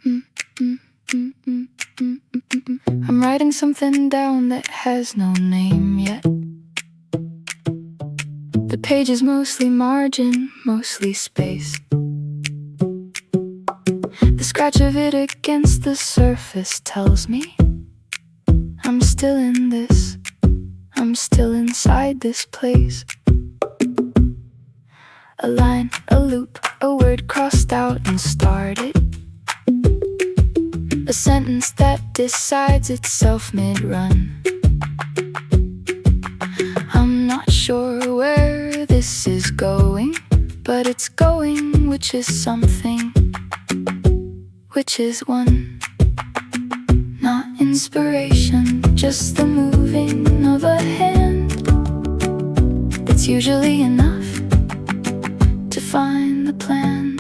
I'm writing something down that has no name yet. The page is mostly margin, mostly space. The scratch of it against the surface tells me I'm still in this, I'm still inside this place. A line, a loop, a word crossed out and started. A sentence that decides itself mid-run. I'm not sure where this is going, but it's going, which is something, which is one. Not inspiration, just the moving of a hand. That's usually enough to find the plan.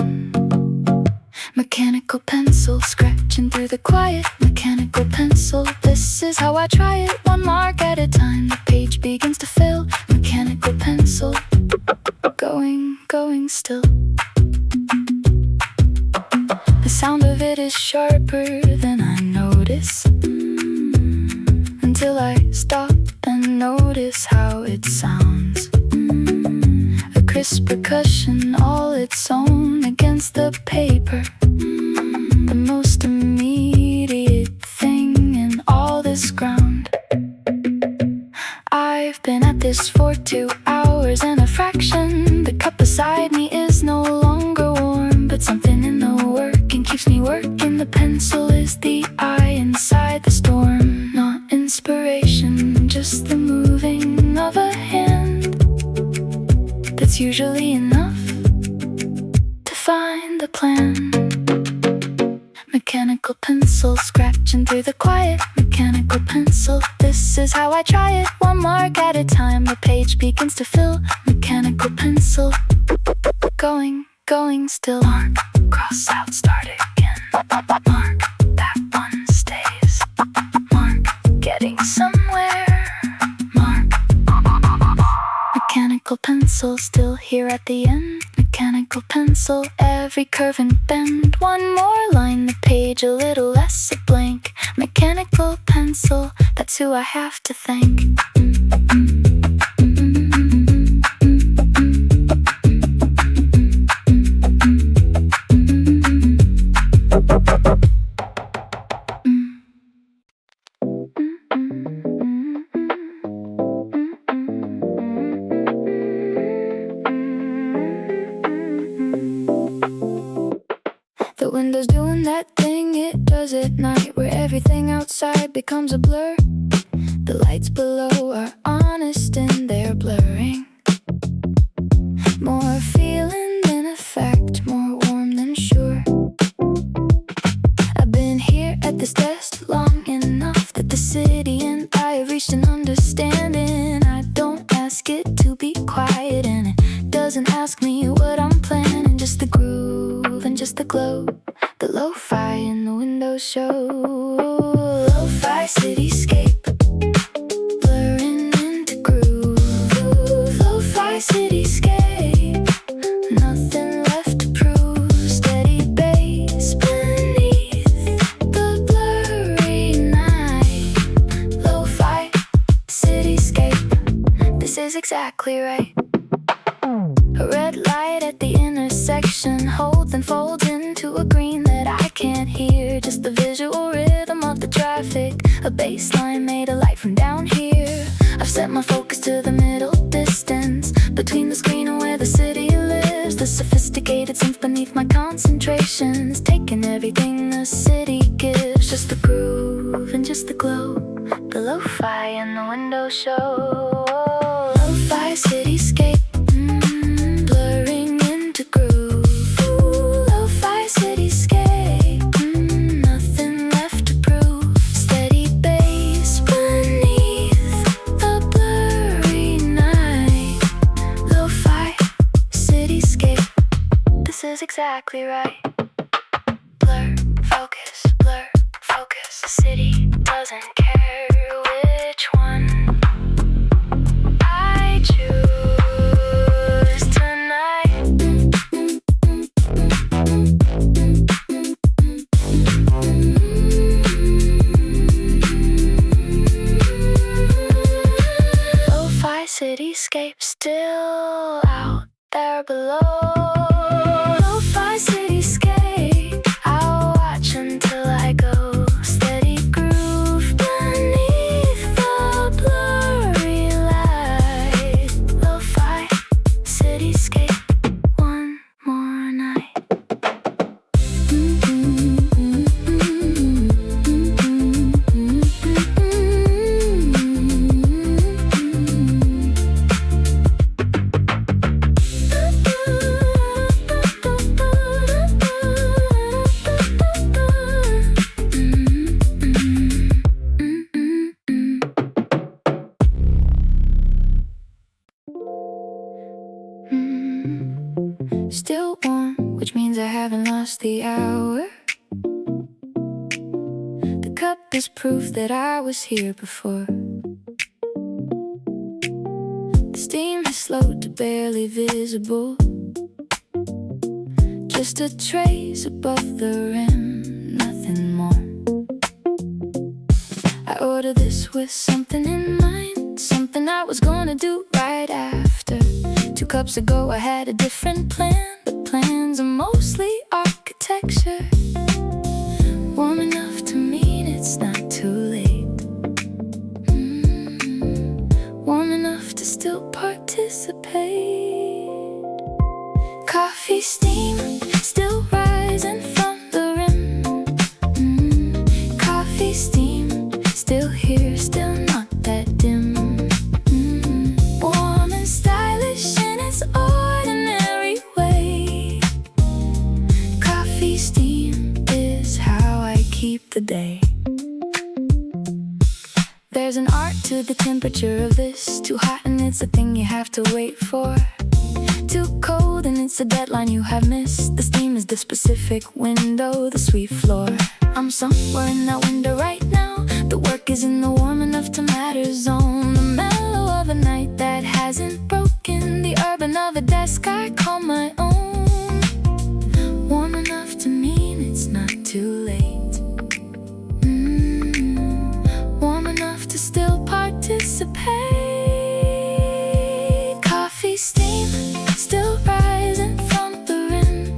Mechanical pencil, scratching through the quiet. Mechanical pencil, this is how I try it. One mark at a time, the page begins to fill. Mechanical pencil, going still. The sound of it is sharper than I notice, until I stop and notice how it sounds. A crisp percussion all its own against the paper. The most immediate thing in all this ground. I've been at this for 2 hours and a fraction. The cup beside me is no longer warm, but something in the working keeps me working. The pencil is the eye inside the storm. Not inspiration, just the moving of a hand. That's usually enough to find the plan. Mechanical pencil, scratching through the quiet. Mechanical pencil, this is how I try it. One mark at a time, the page begins to fill. Mechanical pencil, going still. Mark, cross out, start again. Mark, that one stays. Mark, getting somewhere. Mark, mechanical pencil, still here at the end. Mechanical pencil, every curve and bend. One more line, the page a little less a blank. Mechanical pencil, that's who I have to thank. The window's doing that thing it does at night, where everything outside becomes a blur. The lights below are honest and they're blurring. More feeling than effect, more warm than sure. I've been here at this desk long enough that the city and I have reached an understanding. I don't ask it to be quiet and it doesn't ask me what I'm planning. Just the groove and just the glow. The lo-fi in the window show. Lo-fi cityscape, blurring into groove. Lo-fi cityscape, nothing left to prove. Steady bass beneath the blurry night. Lo-fi cityscape, this is exactly right. A red light at the intersection holds and folds into a green that I can't hear. Just the visual rhythm of the traffic. A bass line made of light from down here. I've set my focus to the middle distance between the screen and where the city lives. The sophisticated synth beneath my concentration is taking everything the city gives. Just the groove and just the glow. The lo-fi in the window show. Lo-fi cityscape. Blurring into groove. Ooh, lo-fi cityscape. Nothing left to prove. Steady bass beneath the blurry night. Lo-fi cityscape, this is exactly right. Blur, focus, the city doesn't care which one I choose tonight. Cityscape still out there below. Lo-fi cityscape, I'll watch until I go. Steady groove beneath the blurry light. Lo-fi cityscape, one more night. Still warm, which means I haven't lost the hour. The cup is proof that I was here before. The steam has slowed to barely visible, just a trace above the rim, nothing more. I ordered this with something in mind, something I was gonna do right after. 2 cups ago I had a different plan, but plans are mostly architecture. Warm enough to mean it's not too late. Warm enough to still participate. Coffee steam still rising from the rim. Coffee steam still here, still not that dim. Warm and stylish in its ordinary way. Coffee steam is how I keep the day. There's an art to the temperature of this. Too hot and it's a thing you have to wait for. Too cold and it's a deadline you have missed. The steam is the specific window, the sweet floor. I'm somewhere in that window right now. The work is in the warm enough to matter zone. The mellow of a night that hasn't broken. The urban of a desk I call my own. Warm enough to mean it's not too late. Warm enough to still participate. Coffee steam still rising from the rim.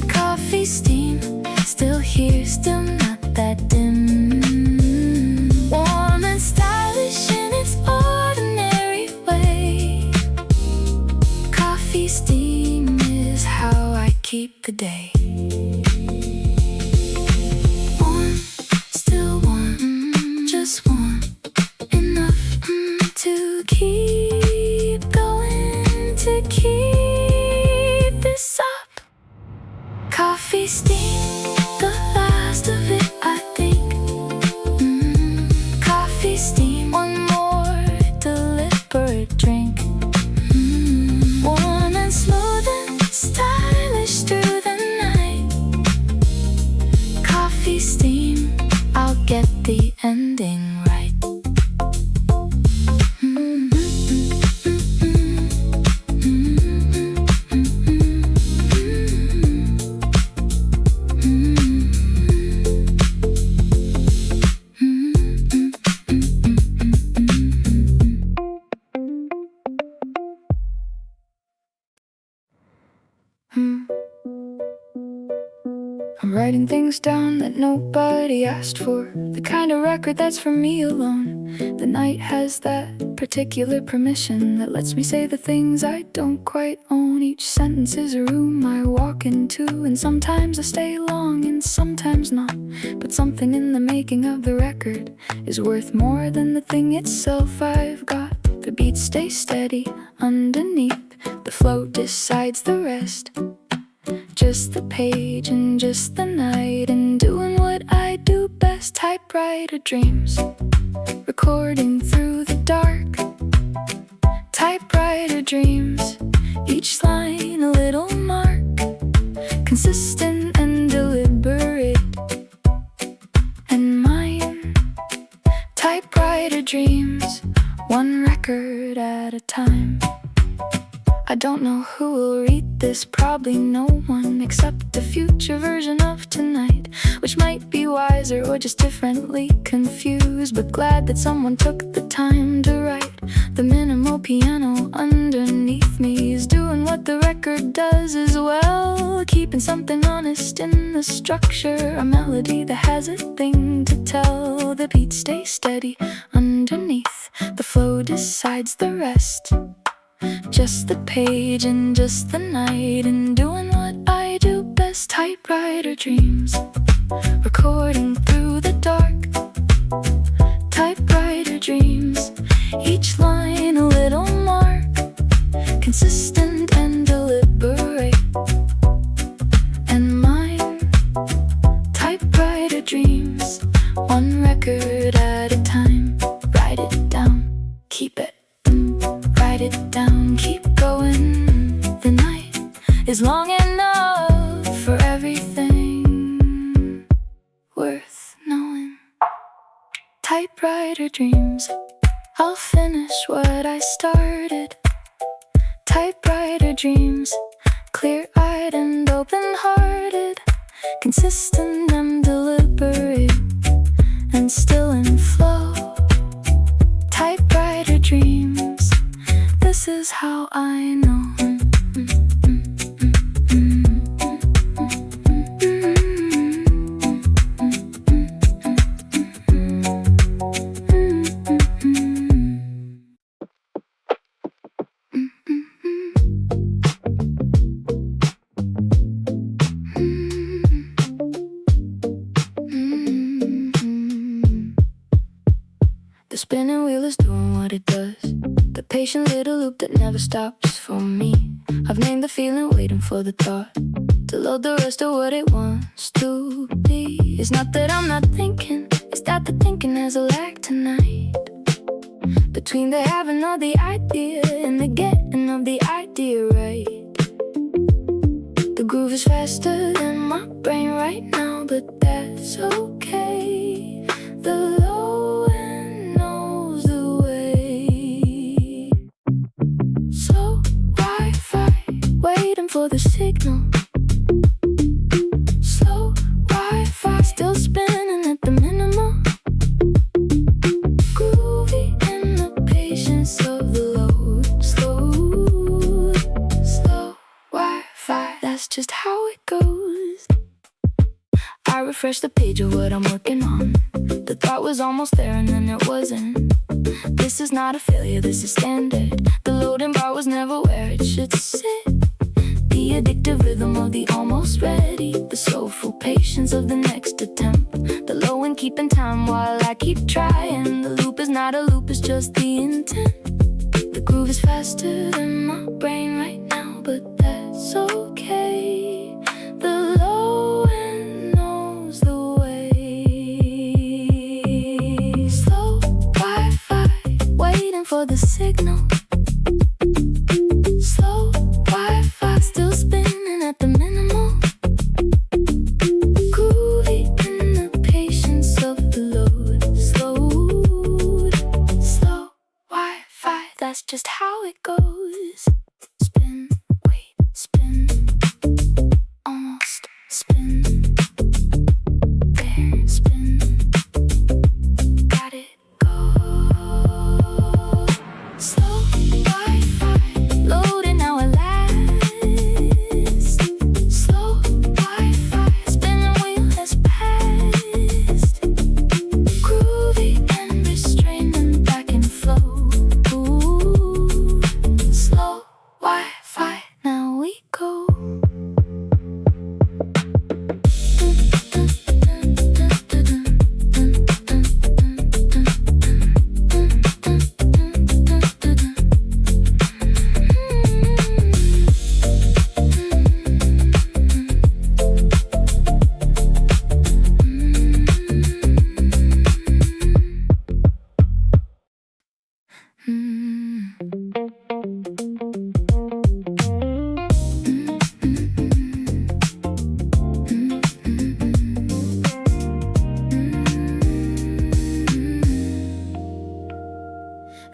Coffee steam still here, still not that dim. Warm and stylish in its ordinary way. Coffee steam is how I keep the day. Warm, still warm, just warm enough to keep going, to keep this up. Coffee steam, the last of it, I think. Coffee steam, one more deliberate drink. Warm and smooth and stylish through the night. Coffee steam, I'll get the ending right. I'm writing things down that nobody asked for. The kind of record that's for me alone. The night has that particular permission that lets me say the things I don't quite own. Each sentence is a room I walk into, and sometimes I stay long and sometimes not. But something in the making of the record is worth more than the thing itself. I've got the beat stay steady underneath. The flow decides the rest. Just the page and just the night, and doing what I do best. Typewriter dreams, recording through the dark. Typewriter dreams, each line a little mark. Consistent and deliberate, and mine. Typewriter dreams, one record at a time. I don't know who will read this, probably no one except the future version of tonight, which which might be wiser or just differently confused, but glad that someone took the time to write. The minimal piano underneath me is doing what the record does as well, keeping something honest in the structure, a melody that has a thing to tell. The beat stays steady underneath, the flow decides the rest. Just the page and just the night, and doing what I do best. Typewriter dreams, recording through the dark. Typewriter dreams, each line a little mark, consistent and deliberate. And mine, typewriter dreams, one record at a time. Write it down, keep it. Write it down, keep going. The night is long enough for everything worth knowing. Typewriter dreams, I'll finish what I started. Typewriter dreams, clear-eyed and open-hearted, consistent and deliberate, and still in flow. Typewriter dreams, this is how I know. The spinning wheel is doing what it does, the patient little loop that never stops for me. I've named the feeling, waiting for the thought to load the rest of what it wants to be. It's not that I'm not thinking, it's that the thinking has a lag tonight, between the having of the idea and the getting of the idea right. The groove is faster than my brain right now, but that's okay. The low end knows the way. Slow Wi-Fi, waiting for the signal. Slow Wi-Fi, still spinning at the minimum. Groovy in the patience of the load. Slow Wi-Fi, that's just how it goes. I refresh the page of what I'm working on. The thought was almost there and then it wasn't. This is not a failure, this is standard. The loading bar was never where it should sit. The addictive rhythm of the almost ready, the soulful patience of the next attempt. The low and keeping time while I keep trying. The loop is not a loop, it's just the intent. The groove is faster than my brain right now, but that's okay. The low end knows the way. Slow Wi-Fi, waiting for the signal. Slow Wi-Fi, still spinning at the minimal. Groovy in the patience of the load. Slow Wi-Fi, that's just how it goes. Spin, wait, spin, almost spin. There, spin, got it, go. Slow Wi-Fi, loading now at last. Slow Wi-Fi, spinning wheel has passed. Groovy and restrained and back in flow. Ooh, slow Wi-Fi, now we go.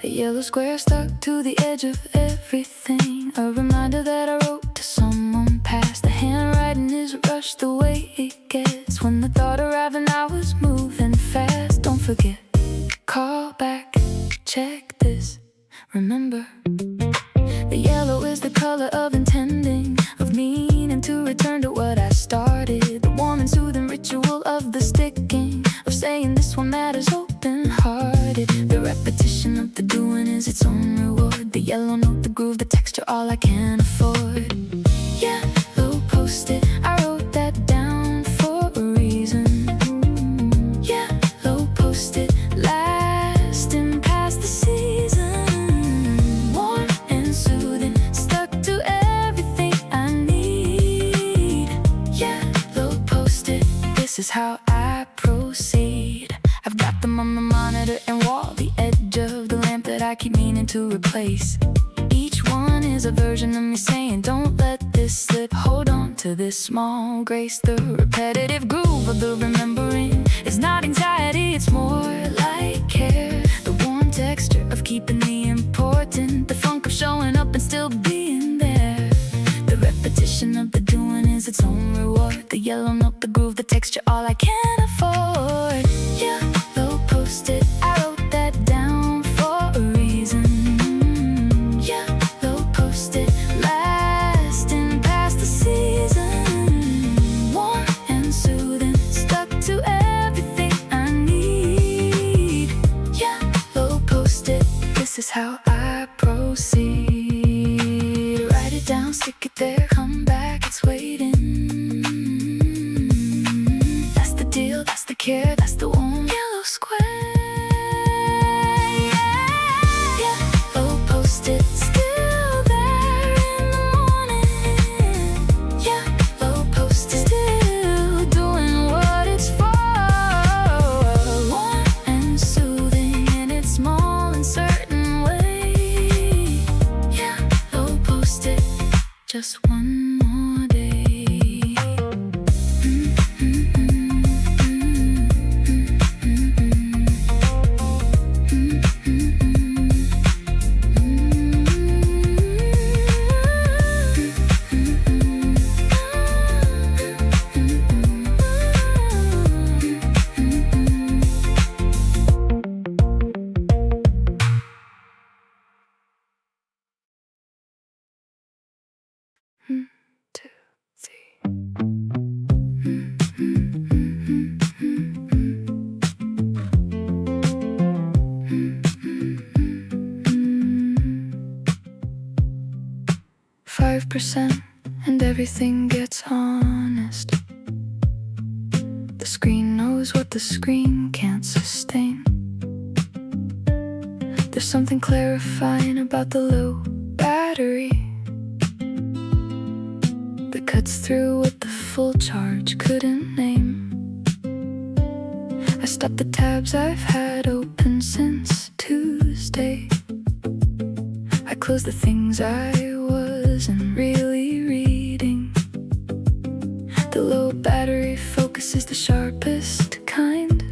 A yellow square stuck to the edge of everything, a reminder that I wrote to someone past. The handwriting is rushed the way it gets when the thought arises. is how I proceed. I've got them on the monitor and wall, the edge of the lamp that I keep meaning to replace. Each one is a version of me saying, don't let this slip, hold on to this small grace. The repetitive groove of the remembering is not anxiety, it's more like care. The warm texture of keeping the important, the funk of showing up and still being there. The repetition of the doing is its own reward. The yellow note, the groove, the texture, all I can afford. Yellow post-it, I wrote that down for a reason. Yellow post-it, lasting past the season. Warm and soothing, stuck to everything I need. Yellow post-it, this is how I proceed. Write it down, stick it there, come back, it's waiting. That's the deal, that's the care, that's the warm yellow square. Yellow post-it, still there in the morning. Yellow post-it, still doing what it's for. Warm and soothing in its small and certain way. Yellow post-it, just one more day. 1, 2, 5% and everything gets honest. The screen knows what the screen can't sustain. There's something clarifying about the low battery that cuts through what the full charge couldn't name. I stopped the tabs I've had open since Tuesday. I closed the things I wasn't really reading. The low battery focus is the sharpest kind.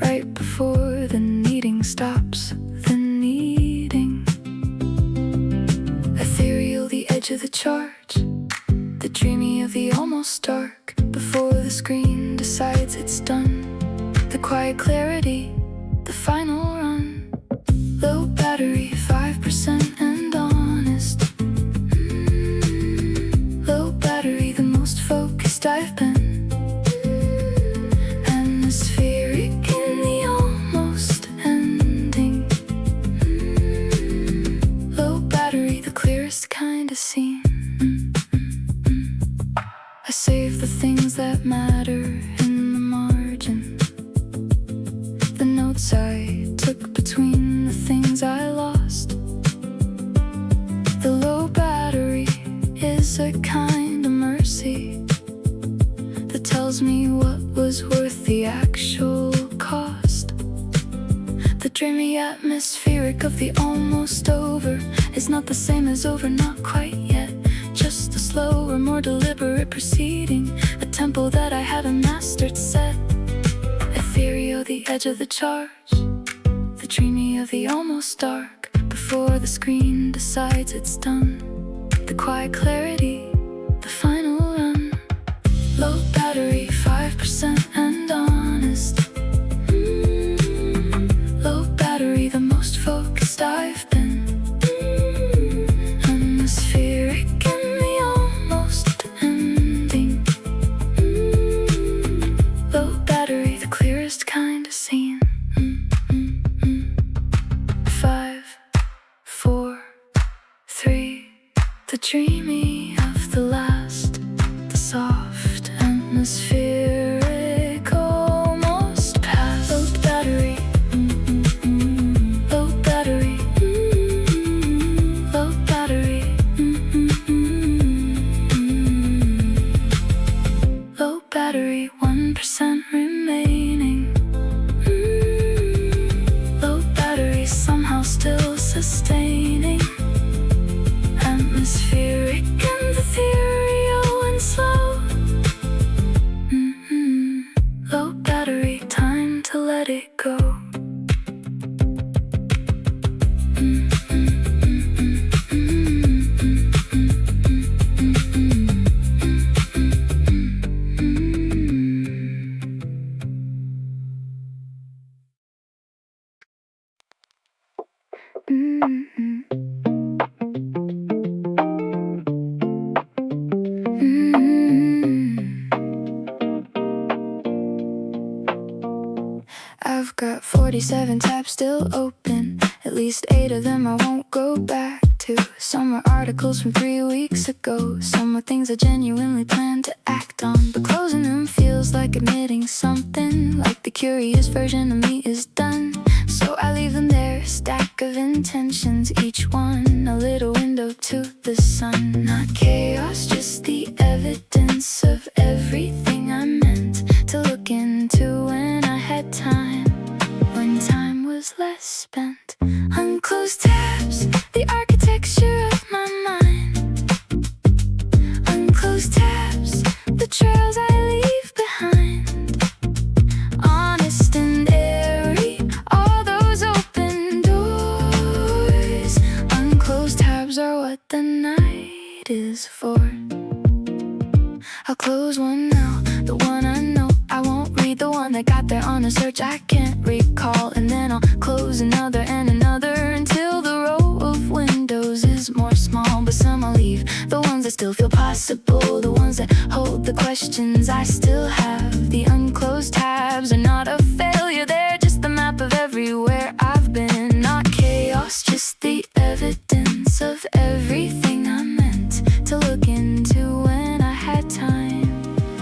Right before the needing stops the needing. Ethereal, the edge of the charge, the dreamy of the almost dark. Before the screen decides it's done, the quiet clarity, the final run. Low battery, 5% and honest. Low battery, the most focused I've been. Atmospheric in the almost ending. Low battery, the clearest kind of scene. I save the things that matter in the margin. The notes I took between the things I lost. The low battery is a kind of mercy that tells me what was worth the actual cost. The dreamy atmospheric of the almost over is not the same as over, not quite yet. Just a slower, more deliberate proceeding, a tempo that I haven't mastered set. Ethereal, the edge of the charge, the dreamy of the almost dark. Before the screen decides it's done, the quiet clarity, the final run. Low battery, 5% and honest. Low battery, the most focused I've been. Atmospheric in the almost ending. Low battery, the clearest kind of scene. 5, 4, 3. The dreamy of the last, the soft atmospheric almost past. Low battery, low battery, low battery, low battery. 10% remaining. Low battery somehow still sustaining. Atmospheric and ethereal and slow. Low battery, time to let it go. I've got 47 tabs still open. At least 8 of them I won't go back to. Some are articles from 3 weeks ago. Some are things I genuinely plan to act on. But closing them feels like admitting something. Like the curious version of me is done. So I leave them there, a stack of intentions. Each one a little window to the sun. Not chaos, just the evidence of everything I meant to look into when I had time. When time was less spent. Unclosed tabs, the architecture of my mind. Unclosed tabs, the trails I leave behind. Honest and airy, all those open doors. Unclosed tabs are what the night is for. I'll close one now, the one I know. I won't read the one that got there on a search I can't recall. And then I'll close another and another until the row of windows is more small. But some I'll leave, the ones that still feel possible. The ones that hold the questions I still have. The unclosed tabs are not a failure, they're just the map of everywhere I've been. Not chaos, just the evidence of everything I meant to look into when I had time.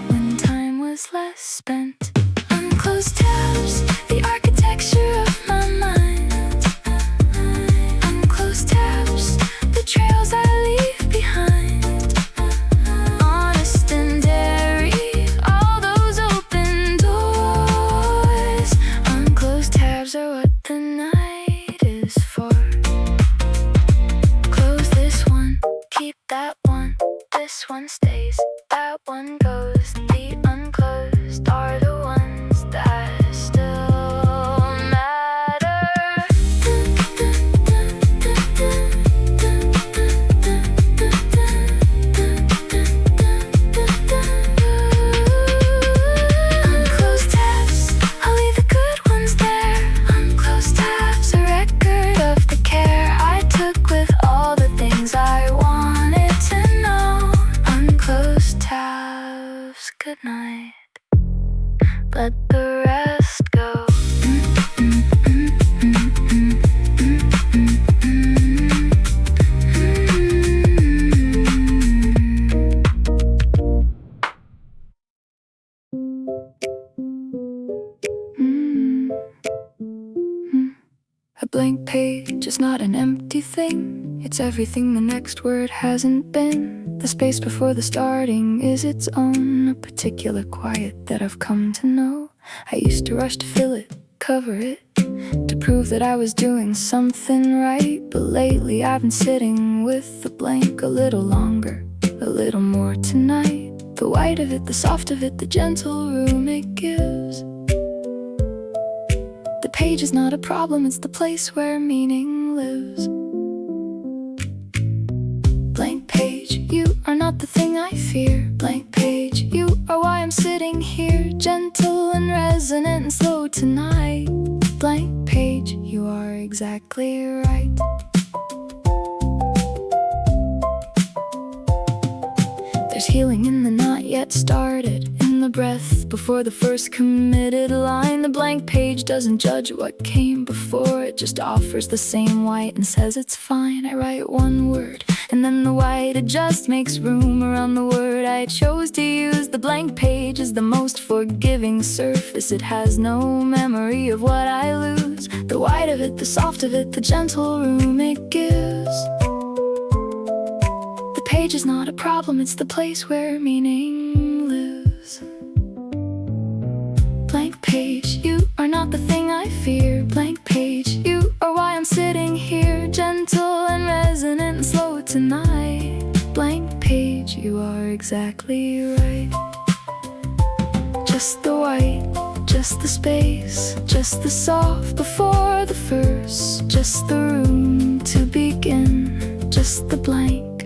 When time was less spent. Unclosed tabs, the architecture of my mind. Unclosed tabs, the trails I leave behind. Honest and airy, all those open doors. Unclosed tabs are what the night is for. Close this one, keep that one. This one stays, that one goes. The unclosed are the ones that still matter. Unclosed tabs, I'll leave the good ones there. Unclosed tabs, a record of the care I took with all the things I wanted to know. Unclosed tabs, good night. Let the rest go. A blank page is not an empty thing. It's everything the next word hasn't been. The space before the starting is its own, a particular quiet that I've come to know. I used to rush to fill it, cover it, to prove that I was doing something right. But lately I've been sitting with the blank a little longer, a little more tonight. The white of it, the soft of it, the gentle room it gives. The page is not a problem, it's the place where meaning lives. Blank page, you are not the thing I fear. Blank page, you are why I'm sitting here, gentle and resonant and slow tonight. Blank page, you are exactly right. There's healing in the not yet started, in the breath before the first committed line. The blank page doesn't judge what came before, it just offers the same white and says it's fine. I write one word, and then the white, it just makes room around the word I chose to use. The blank page is the most forgiving surface, it has no memory of what I lose. The white of it, the soft of it, the gentle room it gives. The page is not a problem, it's the place where meaning lives. page, you are not the thing I fear. Blank page, you are why I'm sitting here, gentle and resonant and slow tonight. Blank page, you are exactly right. Just the white, just the space, just the soft before the verse, just the room to begin, just the blank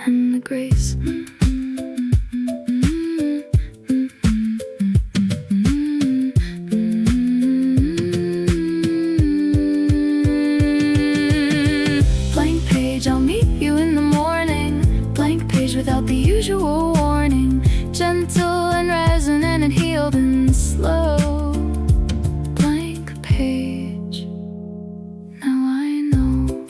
and the grace. Blank page, I'll meet you in the morning. Blank page without the usual warning, gentle and resonant and healed and slow. Blank page, now I know.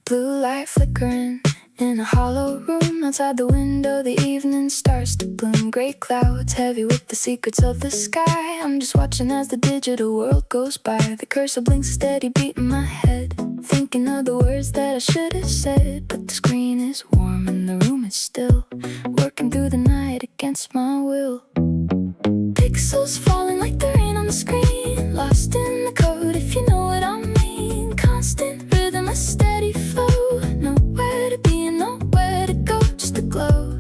Blue light flickering in a hollow room. Outside the window the evening starts to bloom. Gray clouds heavy with the secrets of the sky. I'm just watching as the digital world goes by. The cursor blinks a steady beat in my head, thinking of the words that I should have said. But the screen is warm and the room is still, working through the night against my will. Pixels falling like the rain on the screen, lost in the code if you know what I mean. Constant rhythm, a steady flow, nowhere to be and nowhere to go. Just a glow,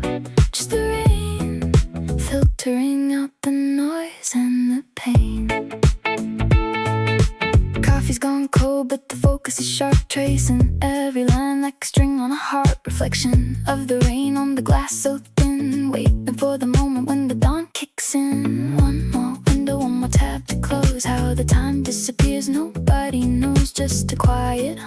just the rain, filtering out the noise and the pain. Coffee's gone cold but the focus is sharp, tracing every line like a string on a harp. Reflection of the rain on the glass so thin, waiting for the moment when the dawn kicks in. One more window, one more tab to close. How the time disappears nobody knows, just a quiet